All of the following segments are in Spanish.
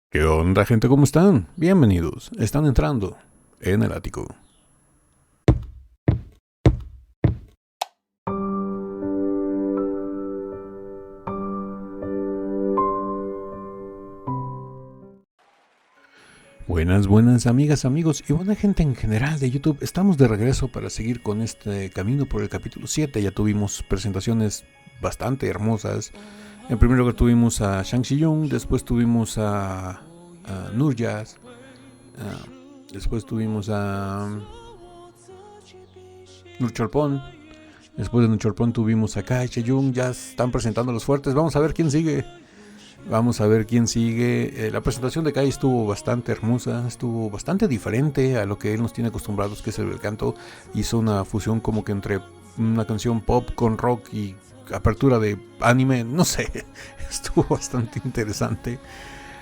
¿Qué onda, gente? ¿Cómo están? Bienvenidos. Están entrando en el ático. Buenas amigas, amigos y buena gente en general de YouTube. Estamos de regreso para seguir con este camino por el capítulo 7. Ya tuvimos presentaciones bastante hermosas. En primer lugar tuvimos a Shang Xi-Yung, después tuvimos a Nurjas, después tuvimos a Nurcholpon. Después de Nurcholpon tuvimos a Kai Che-Jung. Ya están presentando los fuertes. Vamos a ver quién sigue. La presentación de Kai estuvo bastante hermosa, estuvo bastante diferente a lo que él nos tiene acostumbrados, que es el canto. Hizo una fusión como que entre una canción pop con rock y apertura de anime, no sé, estuvo bastante interesante.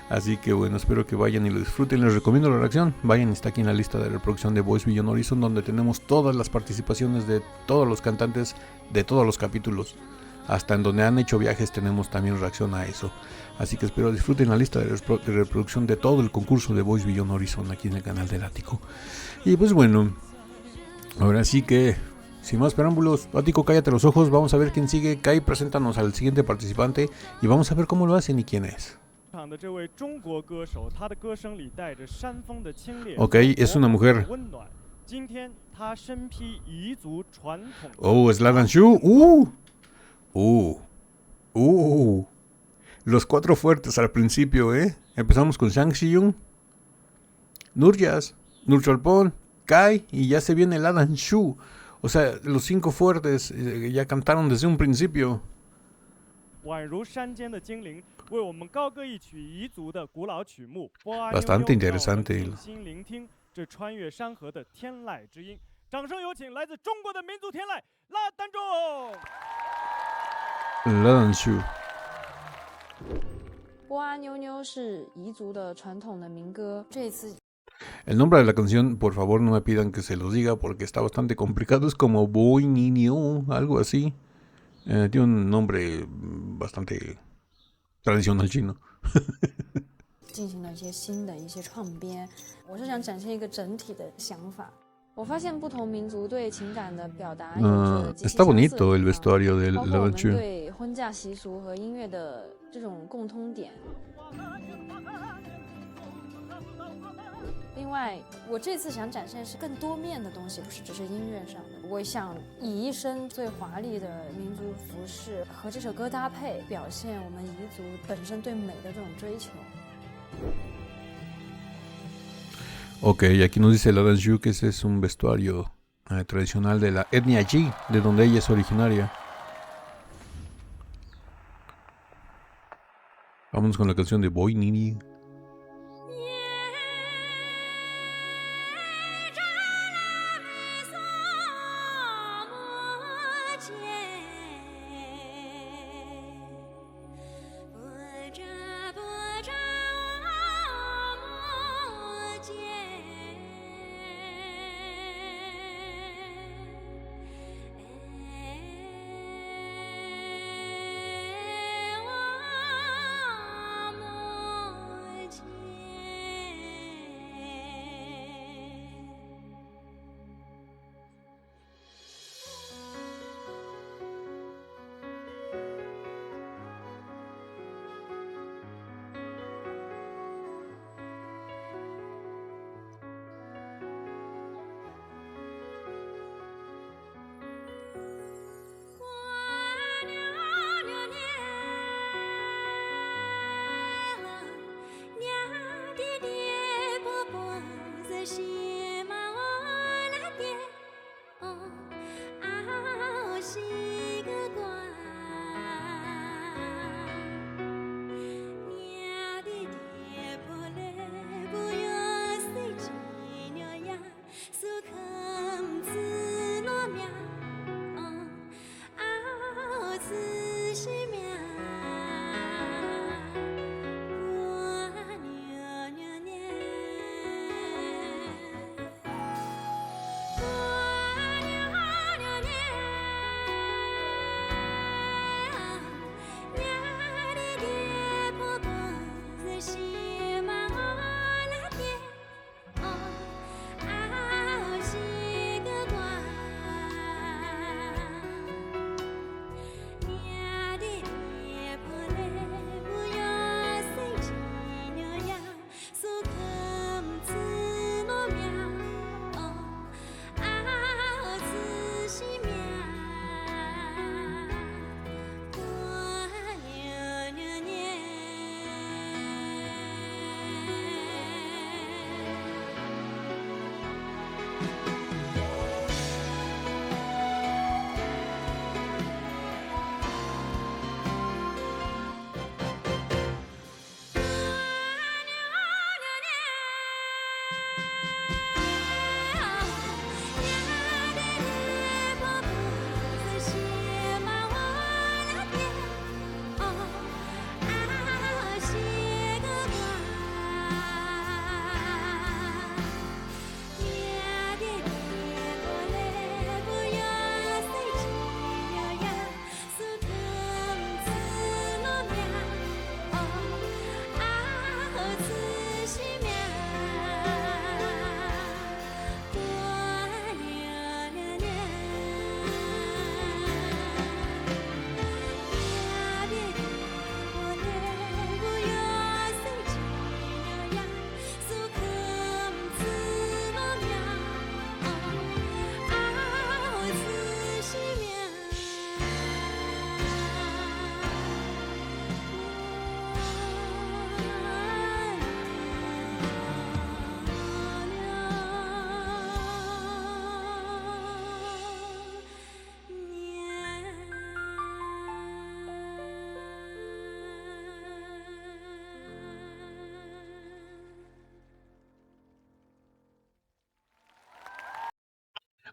Así que bueno, espero que vayan y lo disfruten. Les recomiendo la reacción. Vayan, está aquí en la lista de reproducción de Voice Beyond Horizon, donde tenemos todas las participaciones de todos los cantantes de todos los capítulos. Hasta en donde han hecho viajes tenemos también reacción a eso. Así que espero disfruten la lista de reproducción de todo el concurso de Voice Beyond Horizon aquí en el canal del ático. Y pues bueno, ahora sí que, sin más preámbulos, ático, cállate los ojos. Vamos a ver quién sigue. Kai, preséntanos al siguiente participante y vamos a ver cómo lo hacen y quién es. Ok, es una mujer. Oh, es Ladan Shu. Los cuatro fuertes al principio, ¿eh? Empezamos con Shang Xi-Yung, Nurjas, Nurcholpon, Kai y ya se viene Ladan Shu. O sea, los cinco fuertes ya cantaron desde un principio. Bastante interesante. Ladan Shu. 波阿妞妞是彝族的传统的民歌，这次 El nombre de la canción, por favor, no me pidan que se los diga porque está bastante complicado. Es como Boy Niño, algo así. Tiene un nombre bastante tradicional chino. 进行了一些新的一些创编，我是想展现一个整体的想法。我发现不同民族对情感的表达有着极其 Está 相似的 bonito el 地方， vestuario de 包括我 Ladan 们 Shu. 对婚嫁习俗和音乐的这种共通点。另外，我这次想展现是更多面的东西，不是只是音乐上的。我想以一身最华丽的民族服饰和这首歌搭配，表现我们彝族本身对美的这种追求。Ok, aquí nos dice Ladan Shu que ese es un vestuario tradicional de la etnia Yi, de donde ella es originaria. Vamos con la canción de Boy Nini.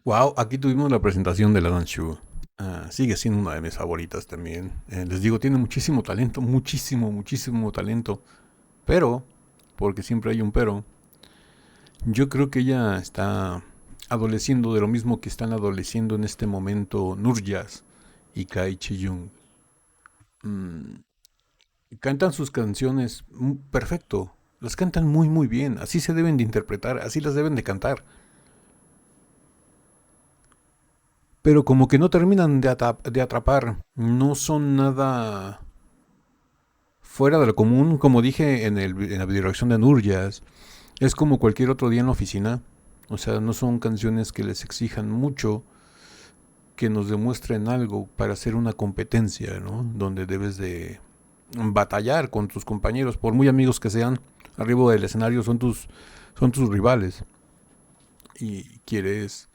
Wow, aquí tuvimos la presentación de la Danshu. Sigue siendo una de mis favoritas también. Les digo, tiene muchísimo talento, muchísimo, muchísimo talento. Pero, porque siempre hay un pero, yo creo que ella está adoleciendo de lo mismo que están adoleciendo en este momento Nurjas y Kai Chi-jung. Cantan sus canciones perfecto, las cantan muy muy bien, así se deben de interpretar, así las deben de cantar. Pero como que no terminan de atrapar, no son nada fuera de lo común, como dije en la dirección de Nurjas, es como cualquier otro día en la oficina, o sea, no son canciones que les exijan mucho, que nos demuestren algo para hacer una competencia, ¿no? Donde debes de batallar con tus compañeros, por muy amigos que sean, arriba del escenario son tus rivales y quieres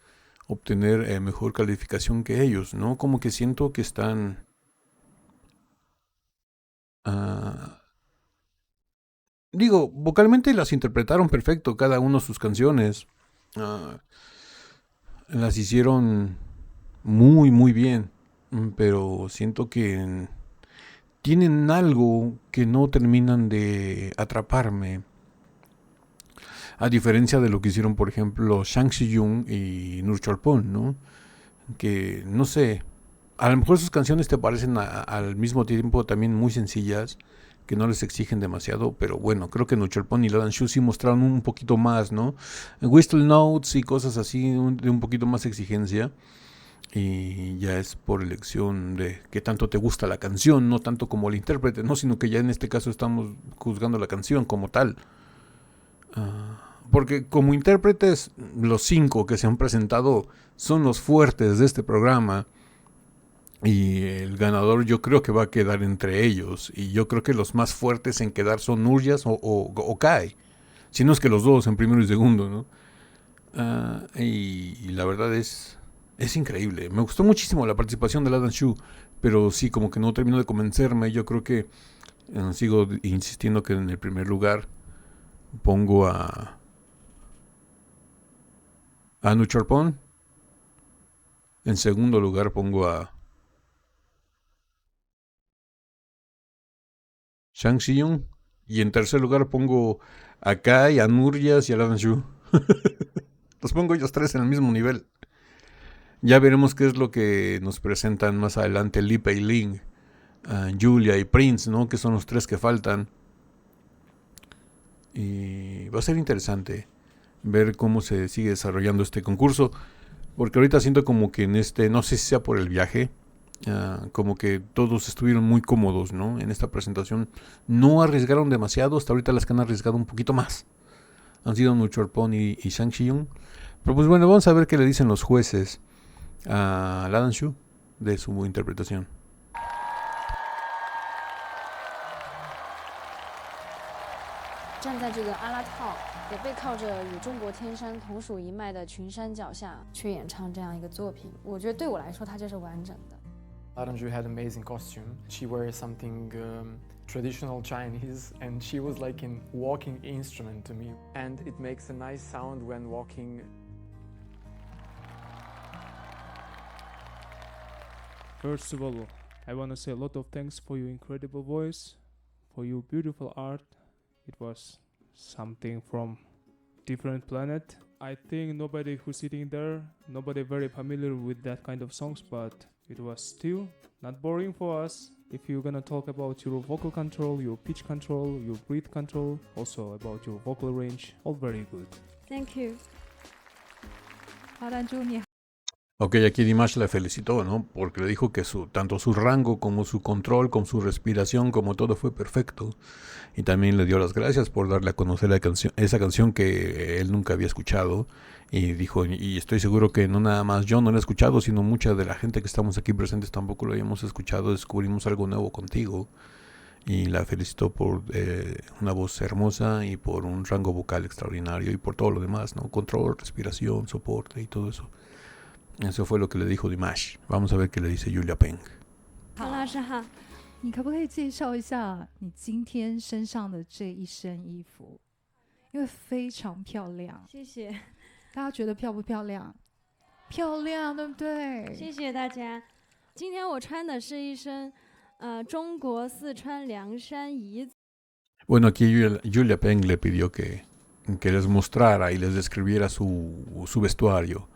obtener mejor calificación que ellos, ¿no? Como que siento que están ah, digo, vocalmente las interpretaron perfecto, cada uno sus canciones. Ah, las hicieron muy, muy bien. Pero siento que tienen algo que no terminan de atraparme. A diferencia de lo que hicieron, por ejemplo, Shang Xi-Jung y Nur Cholpon, ¿no? Que, no sé, a lo mejor sus canciones te parecen al mismo tiempo también muy sencillas, que no les exigen demasiado, pero bueno, creo que Nuchelpon y Ladan Shu sí mostraron un poquito más, ¿no? Whistle Notes y cosas así de un poquito más exigencia, y ya es por elección de qué tanto te gusta la canción, no tanto como el intérprete, ¿no? Sino que ya en este caso estamos juzgando la canción como tal. Porque como intérpretes, los 5 que se han presentado son los fuertes de este programa. Y el ganador yo creo que va a quedar entre ellos. Y yo creo que los más fuertes en quedar son Nurjas o Kai. Si no es que los dos en primero y segundo, ¿no? Y la verdad es increíble. Me gustó muchísimo la participación de Ladan Shu. Pero sí, como que no terminó de convencerme. Yo creo que sigo insistiendo que en el primer lugar pongo a Nucharpon. En segundo lugar pongo a Shang Xiyun. Y en tercer lugar pongo a Kai, a Nurjas y a Ladan Shu. Los pongo ellos tres en el mismo nivel. Ya veremos qué es lo que nos presentan más adelante Li Pei-ling, Julia y Prince, ¿no? Que son los tres que faltan. Y va a ser interesante ver cómo se sigue desarrollando este concurso. Porque ahorita siento como que en este, no sé si sea por el viaje, como que todos estuvieron muy cómodos, ¿no? En esta presentación. No arriesgaron demasiado, hasta ahorita las que han arriesgado un poquito más han sido Nucharpon y Shang Xiyun. Pero pues bueno, vamos a ver qué le dicen los jueces a Ladan Shu de su interpretación. 站在这个阿拉套，也背靠着与中国天山同属一脉的群山脚下去演唱这样一个作品，我觉得对我来说，它就是完整的。Ladan Shu had amazing costume. She wears something traditional Chinese, and she was like a walking instrument to me. And it makes a nice sound when walking. First of all, I want to say a lot of thanks for your incredible voice, for your beautiful art. It was something from different planet. I think nobody who's sitting there, nobody very familiar with that kind of songs, but it was still not boring for us. If you're gonna talk about your vocal control, your pitch control, your breath control, also about your vocal range, all very good. Thank you. 华兰珠你好。 Ok, aquí Dimash la felicitó, ¿no? Porque le dijo que tanto su rango como su control, como su respiración, como todo fue perfecto. Y también le dio las gracias por darle a conocer esa canción que él nunca había escuchado. Y dijo, y estoy seguro que no nada más yo no la he escuchado, sino mucha de la gente que estamos aquí presentes tampoco lo habíamos escuchado. Descubrimos algo nuevo contigo. Y la felicitó por una voz hermosa y por un rango vocal extraordinario y por todo lo demás, ¿no? Control, respiración, soporte y todo eso. Eso fue lo que le dijo Dimash. Vamos a ver qué le dice Julia Peng. 好，老师好，你可不可以介绍一下你今天身上的这一身衣服？因为非常漂亮。谢谢。大家觉得漂不漂亮？漂亮，对不对？谢谢大家。今天我穿的是一身中国四川凉山彝族。 Bueno, aquí Julia Peng le pidió que les mostrara y les describiera su vestuario,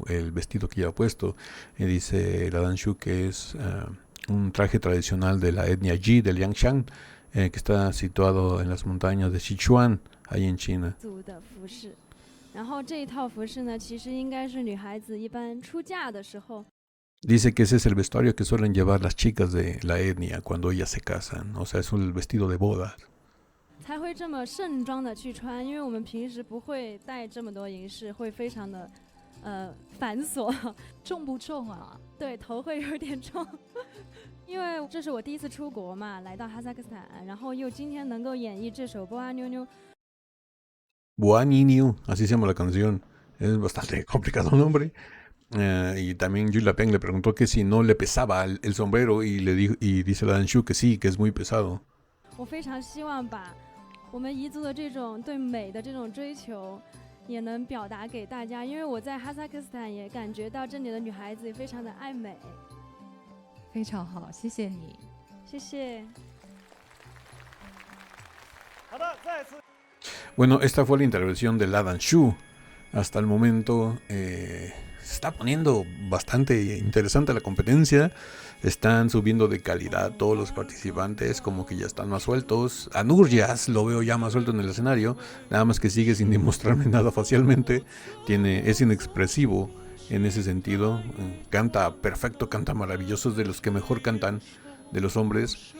el vestido que lleva puesto. Y dice la Danshu que es un traje tradicional de la etnia Yi del Liangshan, que está situado en las montañas de Sichuan, ahí en China. 族的服饰，然后这一套服饰呢，其实应该是女孩子一般出嫁的时候。 Dice que ese es el vestuario que suelen llevar las chicas de la etnia cuando ellas se casan, o sea, es el vestido de bodas. 才会这么盛装的去穿，因为我们平时不会带这么多银饰，会非常的繁琐。重不重啊？对，头会有点重，因为这是我第一次出国嘛，来到哈萨克斯坦，然后又今天能够演绎这首《波阿妞妞》。Buaniniu, así se llama la canción. Es bastante complicado el nombre. Y también Julia Peng le preguntó que si no le pesaba el sombrero y dice la Danshu que sí, que es muy pesado. 我非常希望把我们彝族的这种对美的这种追求也能表达给大家，因为我在哈萨克斯坦也感觉到这里的女孩子也非常的爱美。非常好，谢谢你。谢谢。 Bueno, esta fue la intervención de la Danshu. Hasta el momento se está poniendo bastante interesante la competencia. Están subiendo de calidad todos los participantes, como que ya están más sueltos. A Nurjas lo veo ya más suelto en el escenario, nada más que sigue sin demostrarme nada facialmente. Es inexpresivo en ese sentido. Canta perfecto, canta maravilloso, es de los que mejor cantan de los hombres.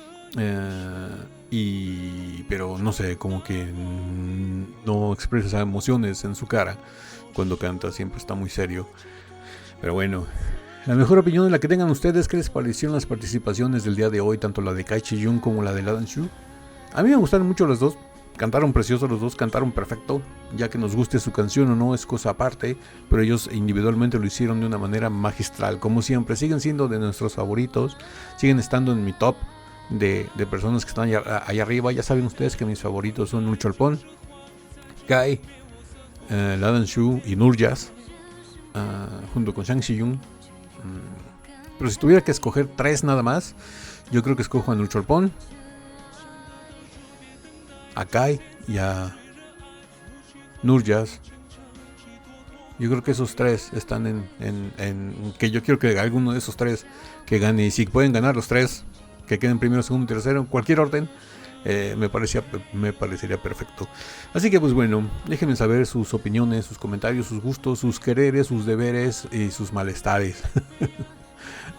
Pero no sé, como que no expresa emociones en su cara cuando canta, siempre está muy serio. Pero bueno, la mejor opinión es la que tengan ustedes. ¿Qué les parecieron las participaciones del día de hoy, tanto la de Kai Chi-Yun como la de la Danshu? A mí me gustaron mucho las dos, cantaron precioso los dos, cantaron perfecto. Ya que nos guste su canción o no es cosa aparte, pero ellos individualmente lo hicieron de una manera magistral. Como siempre, siguen siendo de nuestros favoritos, siguen estando en mi top de personas que están allá arriba. Ya saben ustedes que mis favoritos son Nucholpon, Kai, la Danshu y Nurjas, junto con Shang Xiyun. Pero si tuviera que escoger tres nada más, yo creo que escojo a Nucholpon, a Kai y a Nurjas. Yo creo que esos tres están en que yo quiero que alguno de esos tres que gane. Y si pueden ganar los tres, que queden primero, segundo, tercero, en cualquier orden, me parecería perfecto. Así que pues bueno, déjenme saber sus opiniones, sus comentarios, sus gustos, sus quereres, sus deberes y sus malestares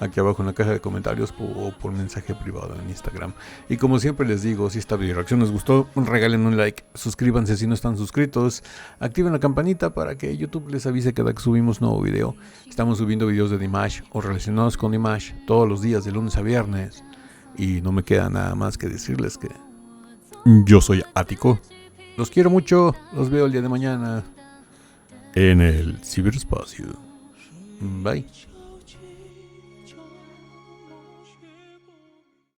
aquí abajo en la caja de comentarios o por mensaje privado en Instagram. Y como siempre les digo, si esta video reacción les gustó, regalen un like, suscríbanse si no están suscritos, activen la campanita para que YouTube les avise cada que subimos nuevo video. Estamos subiendo videos de Dimash o relacionados con Dimash todos los días de lunes a viernes. Y no me queda nada más que decirles que yo soy Ático. Los quiero mucho, los veo el día de mañana en el ciberespacio. Bye.